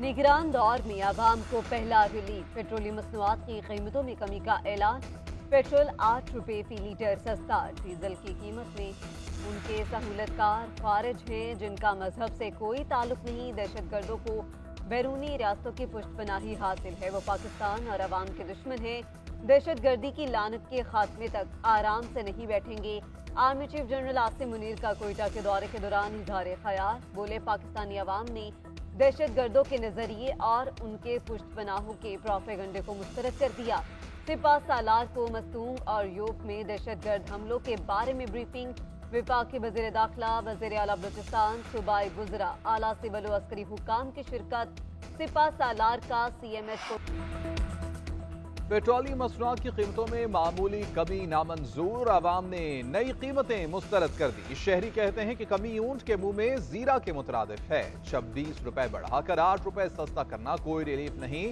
निगरान दौर में आवाम को पहला रिलीफ। पेट्रोलियम मसनूआत की कीमतों में कमी का ऐलान। पेट्रोल 8 रुपये फी लीटर सस्ता। डीजल की कीमत में उनके सहूलतकार खारिज हैं जिनका मजहब से कोई ताल्लुक नहीं। दहशतगर्दों को बैरूनी रियासतों की पुष्टपनाही हासिल है। वो पाकिस्तान और अवाम के दुश्मन हैं। दहशतगर्दी की लानत के खात्मे तक आराम से नहीं बैठेंगे। Army chief general Asim Munir का कोयटा के दौरे के दौरान इजहार ख्याल। बोले, पाकिस्तानी अवाम ने दहशतगर्दों के नजरिए और उनके पुष्टपनाहों के प्रोपेगंडे को मुस्तरद कर दिया। सिपा सालार को मस्तूंग और यूप में दहशतगर्द हमलों के बारे में ब्रीफिंग। विफाक के वजीर दाखिला, वजीर आला बलूचिस्तान, सूबाई बुजरा, आला सिविल व अस्करी हुकाम की शिरकत। सिपा सालार का CMH को पेट्रोलियम मसनूआत की कीमतों में मामूली कमी नामंजूर। आवाम ने नई कीमतें मुस्तरद कर दी। शहरी कहते हैं कि कमी ऊंट के मुंह में जीरा के मुतरादिफ है। 26 रुपए बढ़ाकर 8 रुपए सस्ता करना कोई रिलीफ नहीं।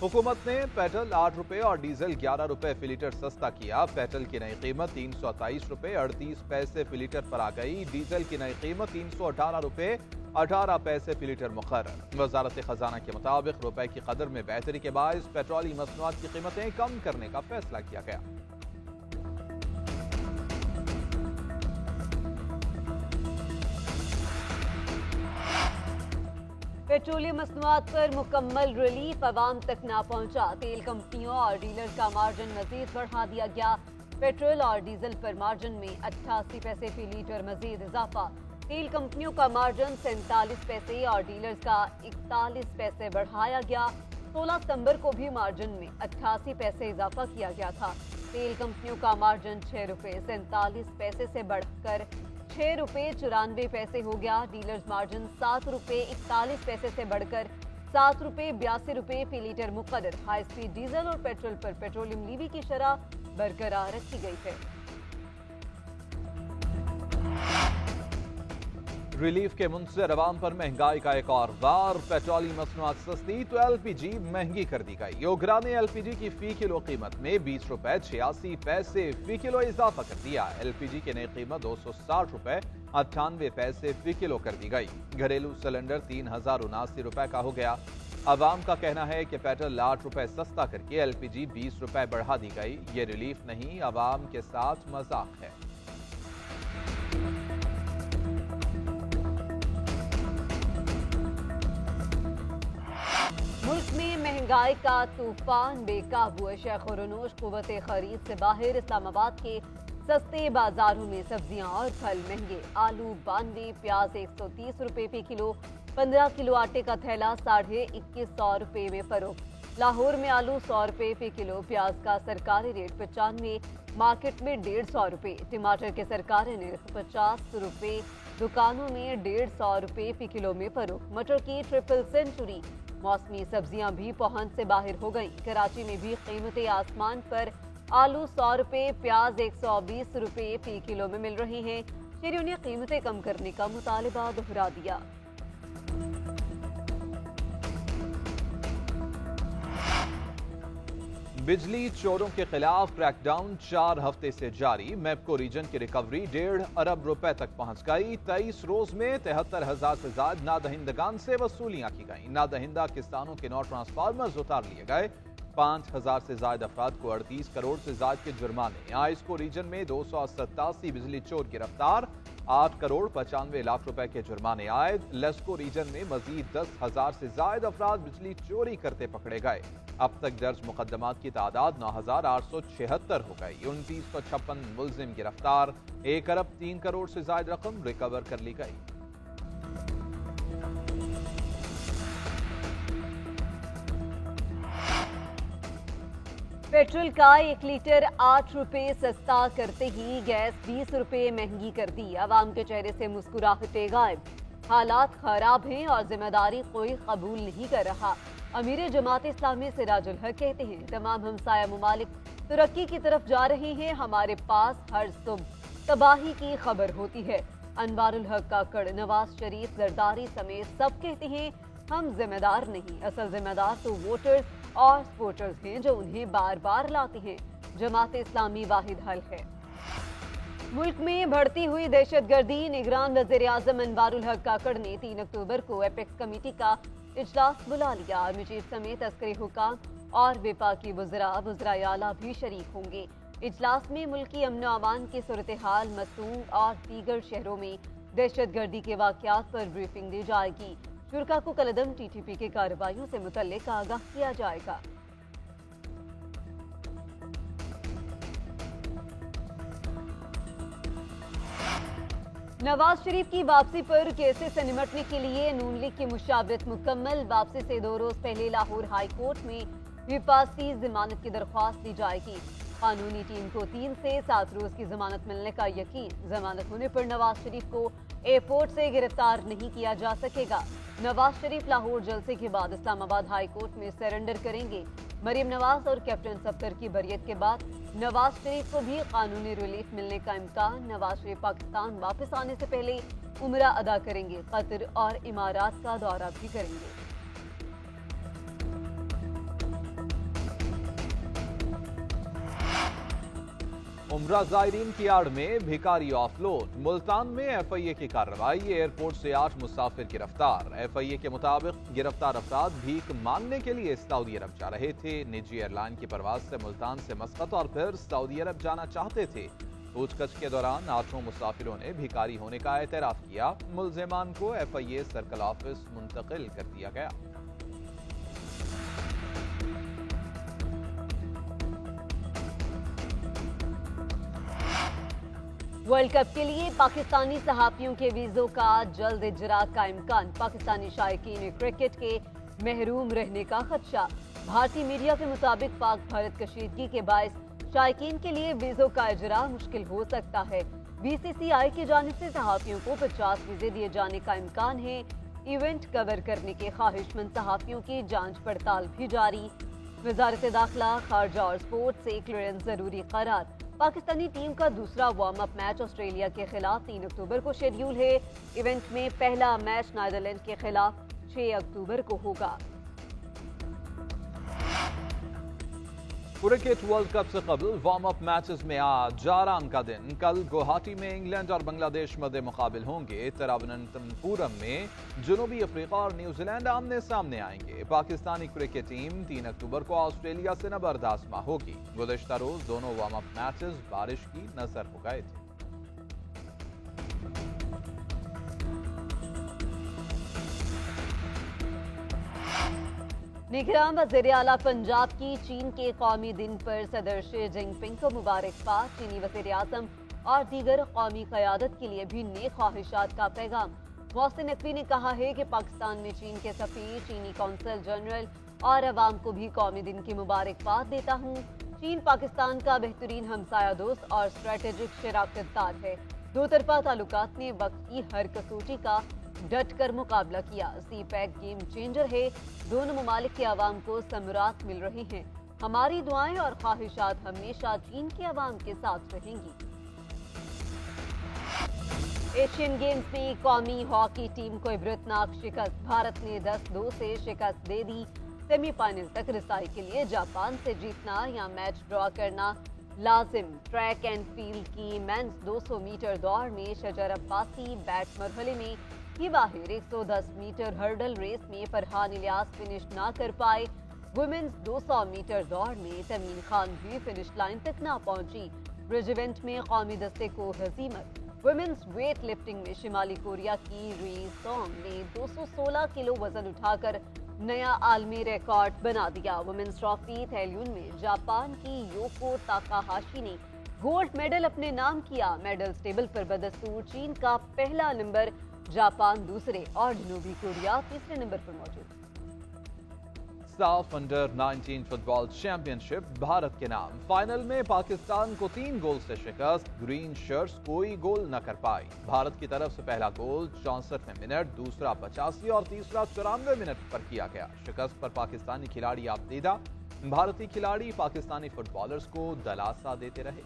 हुकूमत ने पेट्रोल 8 रुपए और डीजल 11 रुपए फी लीटर सस्ता किया। पेट्रोल की नई कीमत 328 रुपए 38 पैसे फी लीटर पर आ गई। डीजल की नई कीमत 318 रुपए 18 पैसे फी लीटर मुकर्रर। वजारत खजाना के मुताबिक रुपए की कदर में बेहतरी के बायस पेट्रोलियम मसनूआत की कीमतें कम करने का फैसला किया गया। पेट्रोलियम मसनूआत पर मुकम्मल रिलीफ अवाम तक ना पहुंचा। तेल कंपनियों और डीलर का मार्जिन मजीद बढ़ा दिया गया। पेट्रोल और डीजल पर मार्जिन में 88 पैसे फी लीटर मजीद इजाफा। तेल कंपनियों का मार्जिन 47 पैसे और डीलर्स का 41 पैसे बढ़ाया गया। 16 सितंबर को भी मार्जिन में 88 पैसे इजाफा किया गया था। तेल कंपनियों का मार्जिन 6 रुपये 47 पैसे से बढ़कर 6 रुपये 94 पैसे हो गया। डीलर्स मार्जिन 7 रुपये 41 पैसे से बढ़कर 7 रुपये 82 रुपये फी लीटर मुकर्रर। हाई स्पीड डीजल और पेट्रोल पर पेट्रोलियम लीवी की शरह बरकरार रखी गई है। रिलीफ के मुंतज़िर अवाम पर महंगाई का एक और वार। पेट्रोलियम मसनूआत सस्ती तो LPG महंगी कर दी गई। योगरा ने LPG की फी किलो कीमत में 20 रुपए 86 पैसे फी किलो इजाफा कर दिया। LPG की नई कीमत 260 रुपए 98 पैसे फी किलो कर दी गई। घरेलू सिलेंडर 3079 रुपए का हो गया। अवाम का कहना है कि पेट्रोल 8 रुपए सस्ता करके LPG 20 रुपए बढ़ा दी गई। ये रिलीफ नहीं, अवाम के साथ मजाक है। मुल्क में महंगाई का तूफान बेकाबू है। शेख-ओ-रनोश कुव्वत खरीद से बाहर। इस्लामाबाद के सस्ते बाजारों में सब्जियां और फल महंगे। आलू 92, प्याज 130 रुपए फी किलो। 15 किलो आटे का थैला 2150 रुपए में फरोख्त। लाहौर में आलू 100 रुपए फी किलो। प्याज का सरकारी रेट 95, मार्केट में 150 रुपए। टमाटर के सरकारी रेट 50 रुपए, दुकानों में 150 रुपए फी किलो में फरोख्त। मटर की ट्रिपल सेंचुरी। मौसमी सब्जियां भी पहुंच से बाहर हो गईं। कराची में भी कीमतें आसमान पर। आलू 100 रुपए, प्याज 120 रुपए फी किलो में मिल रहे हैं। शहरियों ने कीमतें कम करने का मुतालबा दोहरा दिया। बिजली चोरों के खिलाफ क्रैकडाउन 4 हफ्ते से जारी। मैपको रीजन की रिकवरी 1.5 अरब रुपए तक पहुंच गई। 23 रोज में 73,000 से ज्यादा नादहिंदगान से वसूलियां की गई। नादहिंदा किसानों के 9 ट्रांसफार्मर्स उतार लिए गए। 5,000 से ज्यादा अफराद को 38 करोड़ से ज्यादा के जुर्माने। आइस्को रीजन में 287 बिजली चोर गिरफ्तार। 8 करोड़ 95 लाख रुपए के जुर्माने आए। लेस्को रीजन में मजीद 10,000 से ज्यादा अफराद बिजली चोरी करते पकड़े गए। अब तक दर्ज मुकदमात की तादाद 9,876 हो गई। 2956 मुलजिम गिरफ्तार। 1 अरब 3 करोड़ से ज्यादा रकम रिकवर कर ली गई। पेट्रोल का 1 लीटर 8 रुपए सस्ता करते ही गैस 20 रुपए महंगी कर दी। आवाम के चेहरे से मुस्कुराहटें गायब। हालात खराब हैं और जिम्मेदारी कोई कबूल नहीं कर रहा। अमीर जमात इस्लामी सिराजुल हक कहते हैं, तमाम हमसाया ममालिक तरक्की की तरफ जा रहे हैं। हमारे पास हर सुबह तबाही की खबर होती है। अनवारुल हक काकड़, नवाज शरीफ, जरदारी समेत सब कहते हैं हम जिम्मेदार नहीं, असल जिम्मेदार तो वोटर्स और सपोर्टर्स हैं जो उन्हें बार बार लाते हैं। जमात इस्लामी वाहिद हल है। मुल्क में बढ़ती हुई दहशतगर्दी। निगरान वज़ीर आज़म अनवारुल हक काकड़ ने 3 अक्टूबर को एपेक्स कमेटी का इजलास बुला लिया। आर्मी चीफ समेत अस्करी हुकाम और विफाकी वज़राए आला भी शरीक होंगे। इजलास में मुल्की अमन व अमान की सूरत हाल, मसूं और दीगर शहरों में दहशतगर्दी के वाक़यात पर ब्रीफिंग दी जाएगी। शुरा को कलदम TTP के कार्रवाइयों से मुतल्लिक आगाह किया जाएगा। नवाज शरीफ की वापसी पर केसेस से निपटने के लिए नून लीग की मुशावरत मुकम्मल। वापसी से 2 रोज पहले लाहौर हाई कोर्ट में हिफाजती जमानत की दरख्वास्त दी जाएगी। कानूनी टीम को 3 से 7 रोज की जमानत मिलने का यकीन। जमानत होने पर नवाज शरीफ को एयरपोर्ट से गिरफ्तार नहीं किया जा सकेगा। नवाज शरीफ लाहौर जलसे के बाद इस्लामाबाद हाई कोर्ट में सरेंडर करेंगे। मरीम नवाज और कैप्टन सफ्तर की बरियत के बाद नवाज शरीफ को भी कानूनी रिलीफ मिलने का इम्कान। नवाज शरीफ पाकिस्तान वापस आने से पहले उम्रा अदा करेंगे। कतर और इमारात का दौरा भी करेंगे। उम्रा ज़ायरीन की आड़ में भिखारी ऑफलोड। मुल्तान में FIA की कार्रवाई। एयरपोर्ट से 8 मुसाफिर गिरफ्तार। FIA के मुताबिक गिरफ्तार अफराद भीख मांगने के लिए सऊदी अरब जा रहे थे। निजी एयरलाइन की परवाज से मुल्तान से मस्कत और फिर सऊदी अरब जाना चाहते थे। पूछताछ के दौरान 8 मुसाफिरों ने भिखारी होने का एतराफ किया। मुल्जिमान को FIA सर्कल ऑफिस मुंतकिल कर दिया गया। वर्ल्ड कप के लिए पाकिस्तानी सहाफियों के वीजों का जल्द इजरा का इम्कान। पाकिस्तानी शायकीन क्रिकेट के महरूम रहने का खदशा। भारतीय मीडिया के मुताबिक पाक भारत कशीदगी के बायस शायकीन के लिए वीजों का इजरा मुश्किल हो सकता है। BCCI की जानिब से सहाफियों को 50 वीजे दिए जाने का इम्कान है। इवेंट कवर करने के ख्वाहिशमंद सहाफियों की जांच पड़ताल भी जारी। वजारत दाखिला, खारजा और स्पोर्ट्स से क्लियरेंस जरूरी करार। पाकिस्तानी टीम का दूसरा वार्म अप मैच ऑस्ट्रेलिया के खिलाफ 3 अक्टूबर को शेड्यूल है। इवेंट में पहला मैच नीदरलैंड के खिलाफ 6 अक्टूबर को होगा। क्रिकेट वर्ल्ड कप से कबल वार्म अप मैचेस में आज जारान का दिन। कल गुवाहाटी में इंग्लैंड और बांग्लादेश मध्य मुकाबिल होंगे। तिरुवनंतपुरम में जनूबी अफ्रीका और न्यूजीलैंड आमने सामने आएंगे। पाकिस्तानी क्रिकेट टीम 3 अक्टूबर को ऑस्ट्रेलिया से नबर्द आज़मा होगी। गुज़श्ता रोज दोनों वार्म अप मैचेस बारिश की नजर हो गए थे। निगरान वज़ीर आला पंजाब की चीन के कौमी दिन पर सदर शी जिनपिंग को मुबारकबाद। चीनी वज़ीर आज़म और दीगर कौमी क़यादत के लिए भी नेक ख्वाहिशात का पैगाम। मोहसिन नकवी ने कहा है कि पाकिस्तान में चीन के सफ़ीर, चीनी कौंसल जनरल और अवाम को भी कौमी दिन की मुबारकबाद देता हूँ। चीन पाकिस्तान का बेहतरीन हमसाया दोस्त और स्ट्रेटेजिक शराकतदार है। दो तरफा ताल्लुकात ने वक्त की हर कसौटी का डट कर मुकाबला किया। CPEC गेम चेंजर है। दोनों ममालिक के अवाम को समरात मिल रही हैं। हमारी दुआएं और ख्वाहिशात हमेशा चीन के अवाम के साथ रहेंगी। एशियन गेम्स में कौमी हॉकी टीम को इबरतनाक शिकस्त। भारत ने 10-2 से शिकस्त दे दी। सेमीफाइनल तक रिसाई के लिए जापान से जीतना या मैच ड्रॉ करना लाजिम। ट्रैक एंड फील्ड की मेंस 200 मीटर दौड़ में शजर अब्बासी बैट मरहले में ही बाहर। 110 मीटर हर्डल रेस में फरहान इलियास फिनिश ना कर पाए। वुमेन्स 200 मीटर दौड़ में तमीन खान भी फिनिश लाइन तक ना पहुंची। ब्रिज इवेंट में कौमी दस्ते को हजीमत। वुमेन्स वेट लिफ्टिंग में शिमाली कोरिया की री सोंग ने 216 किलो वजन उठाकर नया आलमी रिकॉर्ड बना दिया। वुमेन्स ट्रॉफी थैल्यून में जापान की योको ताकाहाशी ने गोल्ड मेडल अपने नाम किया। मेडल्स टेबल पर बदस्तूर चीन का पहला नंबर, जापान दूसरे और जनूबी कोरिया तीसरे नंबर पर मौजूद। साफ अंडर 19 फुटबॉल चैंपियनशिप भारत के नाम। फाइनल में पाकिस्तान को 3 गोल से शिकस्त। ग्रीन शर्ट्स कोई गोल न कर पाई। भारत की तरफ से पहला गोल 64वें मिनट, दूसरा 85 और तीसरा 94 मिनट पर किया गया। शिकस्त पर पाकिस्तानी खिलाड़ी आपदीदा। भारतीय खिलाड़ी पाकिस्तानी फुटबॉलर्स को दिलासा देते रहे।